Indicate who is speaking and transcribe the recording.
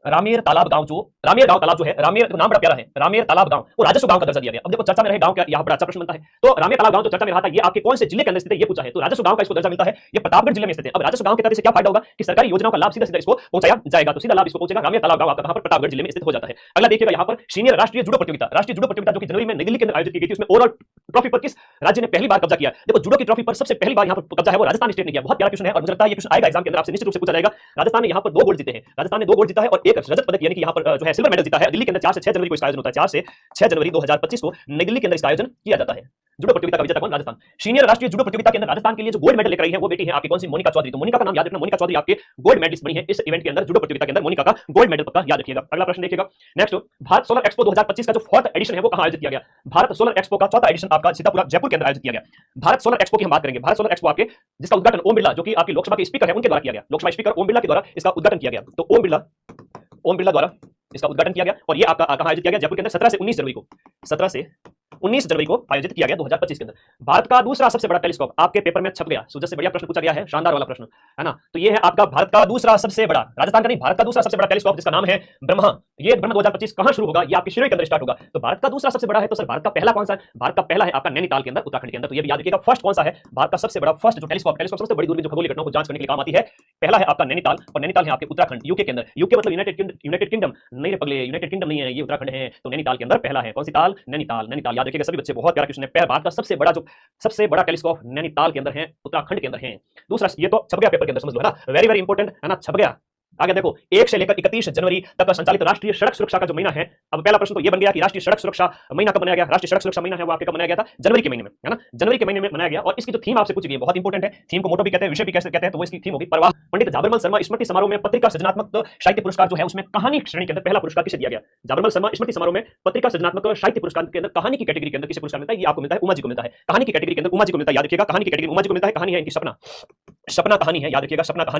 Speaker 1: रामेर तालाब गांव जो रामेर गांव तालाब जो है, रामेर तो नाम बड़ा प्यारा है, रामेर तालाब गांव वो राजस्व गांव का दर्जा दिया गया। अब देखो चर्चा में रहे गांव का यहाँ बड़ा अच्छा प्रश्न बनता है। तो रामेर तालाब गांव जो चर्चा में रहा था, ये आपके कौन से जिले के अंदर स्थित है ये पूछा है, तो राजस्व गांव का इसको दर्जा मिलता है। ये प्रतापगढ़ जिले में स्थित है। अब राजस्व गांव के तहत इसे क्या फायदा होगा कि सरकारी योजनाओं का लाभ सीधा सीधा इसको पहुंचाया जाएगा। तो सीधा लाभ इसको पहुंचेगा। रामेर तालाब गांव आपका कहां पर, प्रतापगढ़ जिले में स्थित हो जाता है। अगला देखिएगा यहाँ पर सीनियर राष्ट्रीय जूडो प्रतियोगिता जो कि जनवरी में नई दिल्ली के अंदर आयोजित की गई थी, उसमें ओवरऑल ट्रॉफी पर किस राज्य ने पहली बार कब्जा किया? देखो जूडो की ट्रॉफी पर सबसे पहली बार यहाँ पर कब्जा है वो राजस्थान स्टेट ने किया। बहुत प्यारा क्वेश्चन है और मुझे लगता है ये क्वेश्चन आएगा एग्जाम के अंदर, आपसे निश्चित रूप से पूछा जाएगा। राजस्थान ने यहाँ पर 2 गोल्ड जीते हैं। राजस्थान ने 2 गोल्ड जीता है और 1 रजत पदक यानी कि यहाँ पर जो है सिल्वर मेडल जीता है। दिल्ली के अंदर 4 से 6 जनवरी को इसका आयोजन होता है। 4 से 6 जनवरी 2025 को नई दिल्ली के अंदर इसका आयोजन किया जाता है। जूडो प्रतियोगिता का विजेता कौन? राजस्थान। सीनियर राष्ट्रीय जूडो प्रतियोगिता के अंदर राजस्थान के लिए जो गोल्ड मेडल लेकर आई है वो बेटी है आपकी कौन सी? मोनिका चौधरी। तो मोनिका का नाम याद रखना, मोनिका चौधरी आपके गोल्ड मेडलिस्ट बनी है इस इवेंट के अंदर। जूडो प्रतियोगिता के अंदर मोनिका का गोल्ड मेडल पक्का याद रखिएगा। अगला प्रश्न देखिएगा नेक्स्ट, भारत सोलर एक्सपो 2025 का जो 4th एडिशन है वो कहां आयोजित किया गया? भारत सोलर एक्सपो का 4था एडिशन आपका सीतापुर जयपुर के अंदर आयोजित किया गया। भारत सोलर एक्सपो की हम बात करेंगे। भारत सोलर एक्सपो आपके जिसका उद्घाटन ओम बिरला जो कि आपकी लोकसभा के स्पीकर है उनके द्वारा किया गया। लोकसभा स्पीकर ओम बिरला के द्वारा इसका उद्घाटन किया गया। तो ओम बिरला द्वारा इसका उद्घाटन किया गया और ये आपका कहां आयोजित किया गया? जयपुर के अंदर 17 से 19 जनवरी को 17 से 19 जनवरी को आयोजित किया गया 2025 के अंदर। भारत का दूसरा सबसे बड़ा टेलीस्कोप आपके पेपर में छप गया। सूरज से बढ़िया प्रश्न पूछा गया है, शानदार वाला प्रश्न है ना। तो ये है आपका भारत का दूसरा सबसे बड़ा, राजस्थान का नहीं, भारत का दूसरा सबसे बड़ा टेलीस्कोप जिसका नाम है ब्रह्मा। ये ब्रह्मा 2025 कहां शुरू होगा? ये आपके शिरोई के अंदर स्टार्ट होगा। तो भारत का दूसरा सबसे बड़ा है तो सर भारत का पहला कौन सा है? भारत का पहला है आपका नैनीताल के अंदर, उत्तराखंड के अंदर। तो ये भी याद रखिएगा। फर्स्ट कौन सा है? भारत का सबसे बड़ा फर्स्ट जो टेलीस्कोप सबसे बड़ी दूरबीन जो खगोलीय घटनाओं को जांच करने के लिए काम आती है, पहला है आपका नैनीताल और नैनीताल है आपके उत्तराखंड यूके के अंदर। यूके मतलब यूनाइटेड किंगडम नहीं रे पगले, यूनाइटेड किंगडम नहीं है, ये उत्तराखंड है। तो नैनीताल के अंदर पहला है। कौन सी ताल? नैनीताल याद रखिएगा सभी बच्चे, बहुत प्यारा क्वेश्चन है। भारत का सबसे बड़ा टेलीस्कोप नैनीताल के अंदर है, उत्तराखंड के अंदर है। दूसरा ये तो छप गया पेपर के अंदर, समझ लो है ना, वेरी वेरी इंपॉर्टेंट है ना, छप गया। आगे देखो 1 से लेकर 31 जनवरी तक संचालित राष्ट्रीय सड़क सुरक्षा का जो महीना है, अब पहला प्रश्न तो ये बन गया कि राष्ट्रीय सड़क सुरक्षा महीना कब मनाया गया? राष्ट्रीय सड़क सुरक्षा महीना है वो आपके कब मनाया गया था? जनवरी के महीने में, है ना, जनवरी के महीने में मनाया गया। और इसकी जो थीम आपसे पूछी गई बहुत इंपॉर्टेंट है। थीम को मोटो भी कहते हैं, विषय भी कैसे कहते हैं, तो वो इसकी थीम होगी प्रवाह। पंडित झाबरमल शर्मा स्मृति समारोह में पत्रिका सृजनात्मक साहित्य पुरस्कार जो है उसमें कहानी श्रेणी के अंदर पहला पुरस्कार किसे दिया गया? झाबरमल शर्मा स्मृति समारोह में पत्रिका सृजनात्मक साहित्य पुरस्कार के अंदर कहानी की कैटेगरी के अंदर किसे पुरस्कार मिलता है? ये आपको मिलता है, उमा जी को मिलता है। कहानी की कैटेगरी के अंदर उमा जी को मिलता है, याद रखिएगा। कहानी की कैटेगरी उमा जी को मिलता है। कहानी है इनकी सपना कहानी है, याद रखिएगा, सपना कहानी।